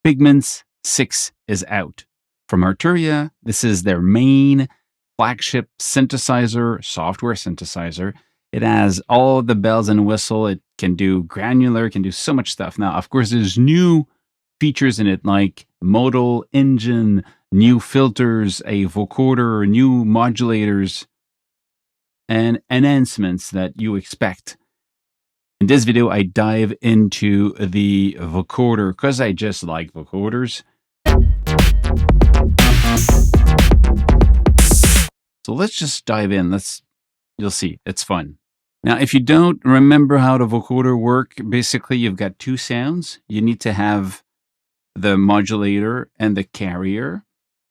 Pigments 6 is out. From Arturia, this is their main flagship synthesizer, software synthesizer. It has all the bells and whistle. It can do granular, can do so much stuff. Now, of course, there's new features in it like modal engine, new filters, a vocoder, new modulators, and enhancements that you expect. In this video, I dive into the vocoder because I just like vocoders. So let's just dive in. You'll see, it's fun. Now, if you don't remember how the vocoder work, basically you've got two sounds. You need to have the modulator and the carrier.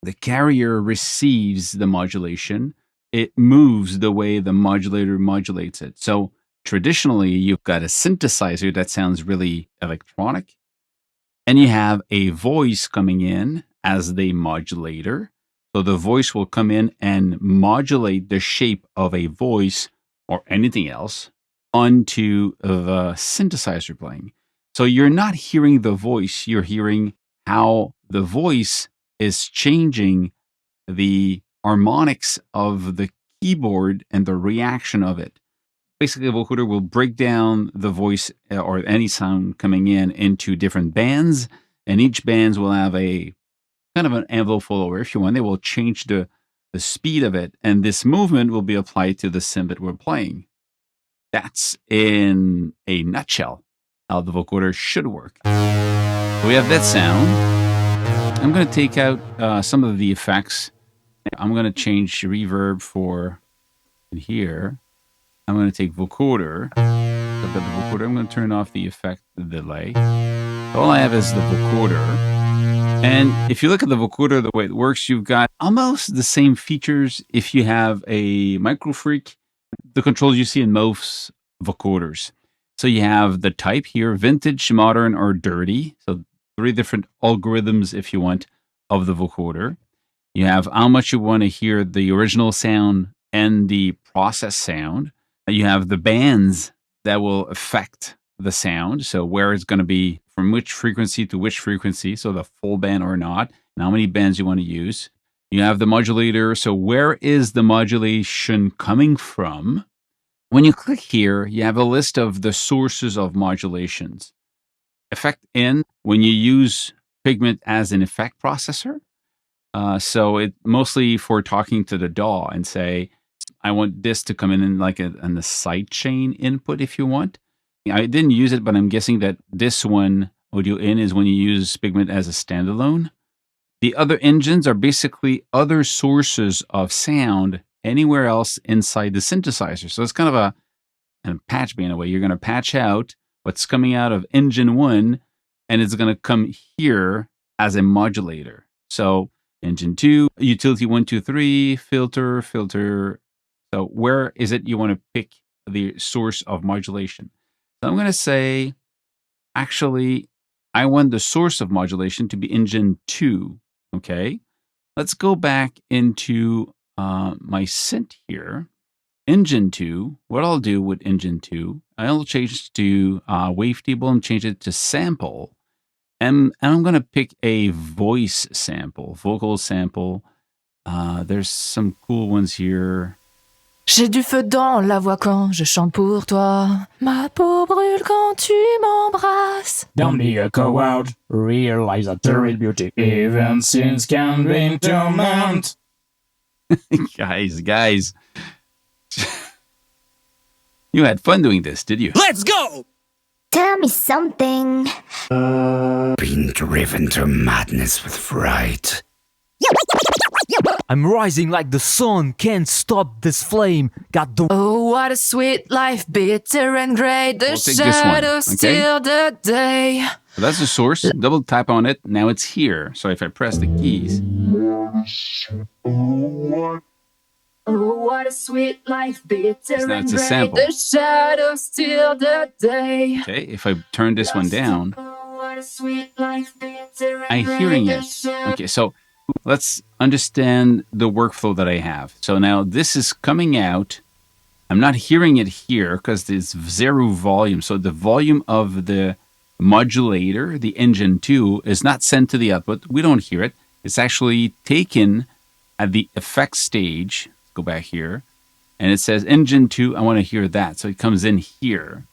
The carrier receives the modulation. It moves the way the modulator modulates it. So traditionally, you've got a synthesizer that sounds really electronic, and you have a voice coming in as the modulator. So the voice will come in and modulate the shape of a voice or anything else onto the synthesizer playing. So you're not hearing the voice, you're hearing how the voice is changing the harmonics of the keyboard and the reaction of it. Basically, a vocoder will break down the voice or any sound coming in into different bands, and each band will have a kind of an envelope follower. If you want, they will change the speed of it, and this movement will be applied to the synth that we're playing. That's in a nutshell how the vocoder should work. So we have that sound. I'm going to take out some of the effects. I'm going to change reverb for here. I'm going to take vocoder. I've got the vocoder. I'm going to turn off the effect, the delay. All I have is the vocoder. And if you look at the vocoder, the way it works, you've got almost the same features if you have a microfreak, the controls you see in most vocoders. So you have the type here, vintage, modern, or dirty. So 3 different algorithms, if you want, of the vocoder. You have how much you want to hear the original sound and the process sound. You have the bands that will affect the sound. So where it's going to be from which frequency to which frequency, so the full band or not, and how many bands you want to use. You have the modulator. So where is the modulation coming from? When you click here, you have a list of the sources of modulations. Effect in, when you use Pigment as an effect processor. So it mostly for talking to the DAW and say, I want this to come in like on the side chain input if you want. I didn't use it, but I'm guessing that this one, audio in, is when you use Pigment as a standalone. The other engines are basically other sources of sound anywhere else inside the synthesizer. So it's kind of a patch bay in a way. You're going to patch out what's coming out of engine 1, and it's going to come here as a modulator. So engine 2, utility 1, 2, 3, filter. So where is it you want to pick the source of modulation? So I'm going to say, actually, I want the source of modulation to be engine 2. Okay, let's go back into my synth here. Engine 2, what I'll do with engine 2, I'll change to wavetable and change it to sample. And I'm going to pick a voice sample, vocal sample. There's some cool ones here. J'ai du feu dans la voix quand je chante pour toi. Ma peau brûle quand tu m'embrasses. Don't be a coward, realize that there is beauty even sins can bring torment. Guys. You had fun doing this, did you? Let's go! Tell me something. Been driven to madness with fright. I'm rising like the sun, can't stop this flame. Got the Oh, what a sweet life, bitter and grey. The We'll take this one, shadows okay? steal the day. So that's the source. Double tap on it. Now it's here. So if I press the keys, Oh, what a sweet life, bitter now and it's a grey. sample. The shadows steal the day. Okay, if I turn this one down, Oh, what a sweet life, bitter and I'm grey. hearing The it. shadows Okay, so let's understand the workflow that I have. So now this is coming out. I'm not hearing it here because there's 0 volume. So the volume of the modulator, the engine 2, is not sent to the output. We don't hear it. It's actually taken at the effect stage. Let's go back here. And it says engine 2, I want to hear that. So it comes in here.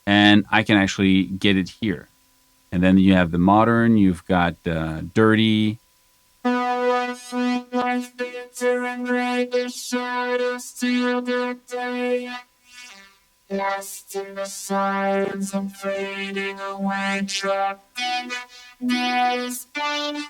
And I can actually get it here. And then you have the modern, you've got dirty. Lost in the silence, I'm fading away, trapped in this pain.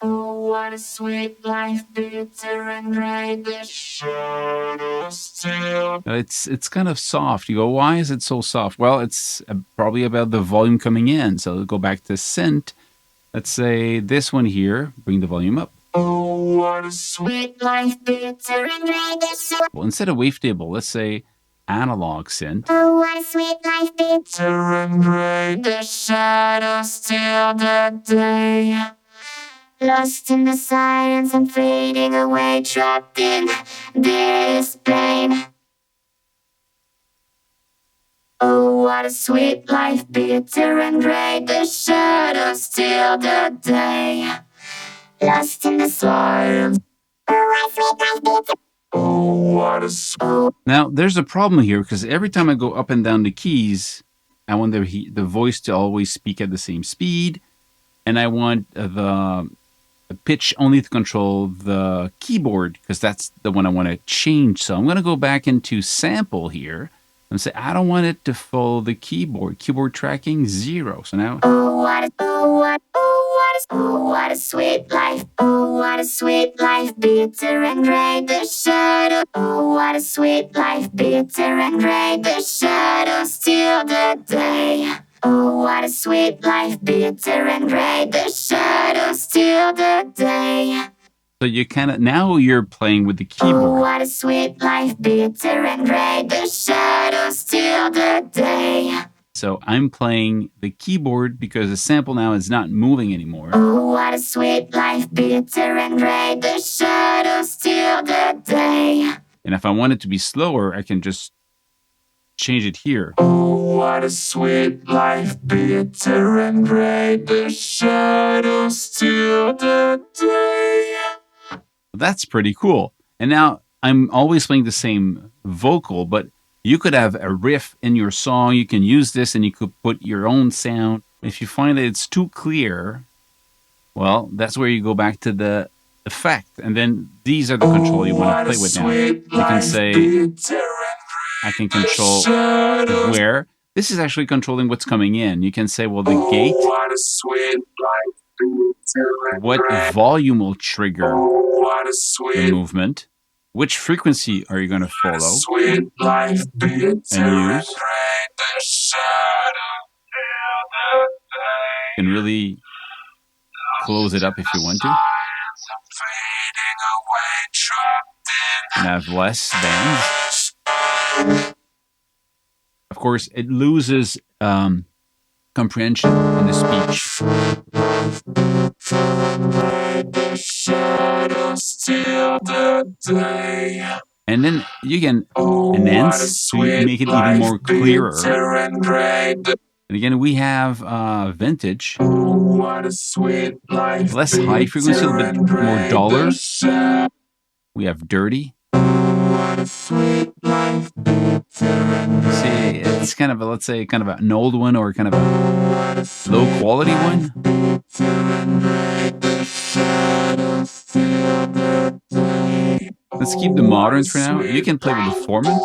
Oh, what a sweet life, bitter and gray, the shadows still. It's kind of soft. You go, why is it so soft? Well, it's probably about the volume coming in. So go back to synth. Let's say this one here, bring the volume up. Oh, what a sweet life, bitter and gray, the shadows. Well, instead of wavetable, let's say analog synth. Oh, what a sweet life, bitter and gray, the shadows till the day. Lost in the silence, I'm fading away, trapped in this pain. Oh, what a sweet life, bitter and gray, the shadows till the day. Lost in the silence. Oh, what a sweet. Now, there's a problem here because every time I go up and down the keys, I want the voice to always speak at the same speed. And I want the pitch only to control the keyboard because that's the one I want to change. So I'm going to go back into sample here and say, I don't want it to follow the keyboard. Keyboard tracking 0. So now. What a sweet life. Oh, what a sweet life. Bitter and gray, the shadow. Oh, what a sweet life. Bitter and gray, the shadows till the day. Oh, what a sweet life. Bitter and gray, the shadows till the day. So you kind of, now you're playing with the keyboard. Oh, what a sweet life. Bitter and gray, the shadows till the day. So I'm playing the keyboard because the sample now is not moving anymore. Oh, what a sweet life, bitter and gray, the shadows till the day. And if I want it to be slower, I can just change it here. Oh, what a sweet life, bitter and gray, the shadows till the day. That's pretty cool. And now I'm always playing the same vocal, but you could have a riff in your song. You can use this and you could put your own sound. If you find that it's too clear, well, that's where you go back to the effect. And then these are the control you want to play with now. You can say, I can control where. This is actually controlling what's coming in. You can say, well, the gate, what volume will trigger the movement. Which frequency are you going to follow and use? You can really close it up if you want to. And have less bands. Of course, it loses comprehension in the speech. And then you can enhance to make it even more clearer. And again, we have vintage, less high frequency, a little bit more dollars. We have dirty. See, it's kind of a, let's say, kind of an old one or kind of a low quality one. Let's keep the moderns for now. You can play with the formant.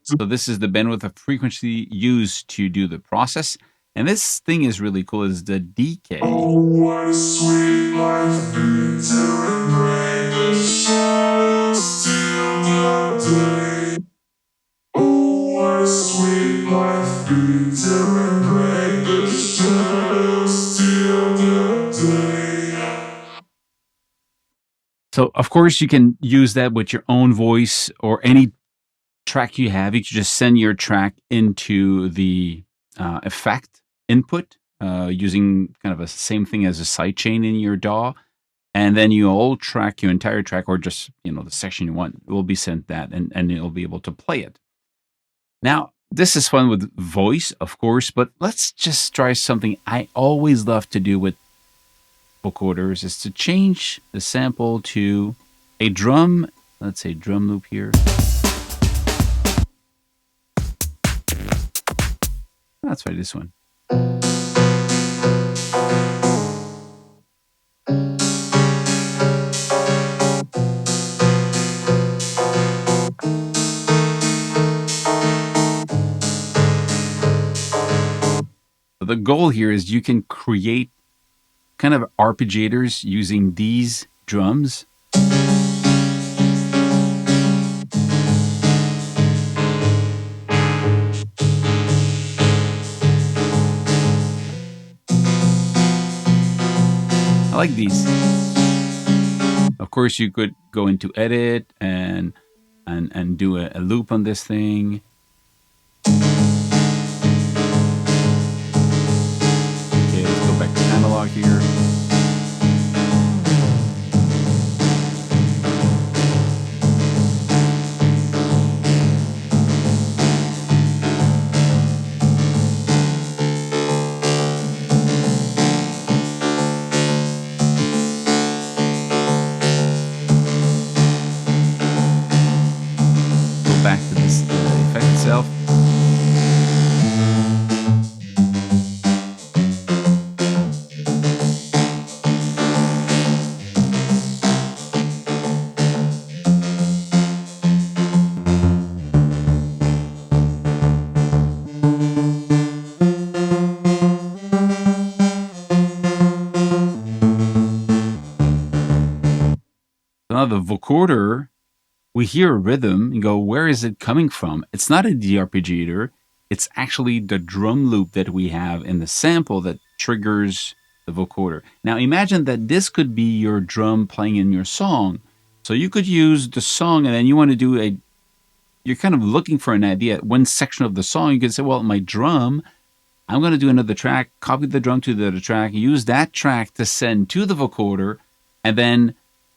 So this is the bandwidth of frequency used to do the process. And this thing is really cool, is the decay. So, of course, you can use that with your own voice or any track you have. You can just send your track into the effect input using kind of a same thing as a sidechain in your DAW. And then your entire track, or just, the section you want, will be sent that, and you'll be able to play it. Now, this is fun with voice, of course, but let's just try something I always love to do with vocoders, is to change the sample to a drum. Let's say drum loop here. Let's try this one. The goal here is you can create kind of arpeggiators using these drums. I like these. Of course, you could go into edit and do a loop on this thing. Back to analog here. Go back to this effect itself. Now the vocoder, we hear a rhythm and go, where is it coming from? It's not a dearpeggiator. It's actually the drum loop that we have in the sample that triggers the vocoder. Now imagine that this could be your drum playing in your song. So you could use the song, and then you want to do you're kind of looking for an idea. One section of the song, you could say, well, my drum, I'm going to do another track, copy the drum to the other track, use that track to send to the vocoder, and then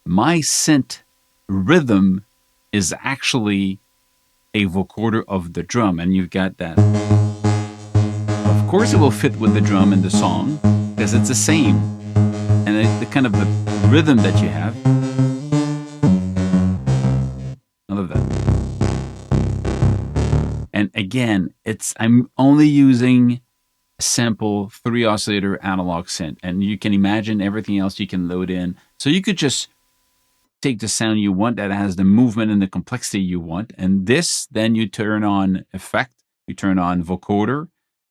my synth rhythm is actually a vocoder of the drum, and you've got that. Of course, it will fit with the drum in the song because it's the same, and the kind of the rhythm that you have. I love that. And again, I'm only using a sample 3 oscillator analog synth, and you can imagine everything else you can load in. So you could just take the sound you want that has the movement and the complexity you want, and this, then you turn on effect, you turn on vocoder,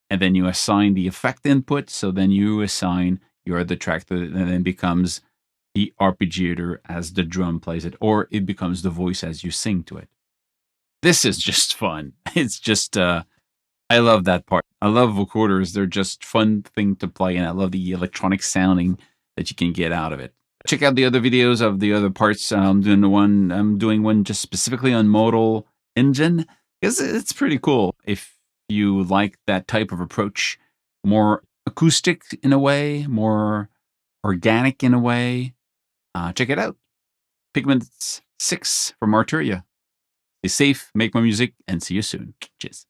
and then you assign the effect input. So then you assign your other track, and then becomes the arpeggiator as the drum plays it, or it becomes the voice as you sing to it. This is just fun. It's just, I love that part. I love vocoders. They're just fun thing to play, and I love the electronic sounding that you can get out of it. Check out the other videos of the other parts. I'm doing one just specifically on modal engine, because it's pretty cool. If you like that type of approach, more acoustic in a way, more organic in a way, check it out. Pigments 6 from Arturia. Stay safe, make more music, and see you soon. Cheers.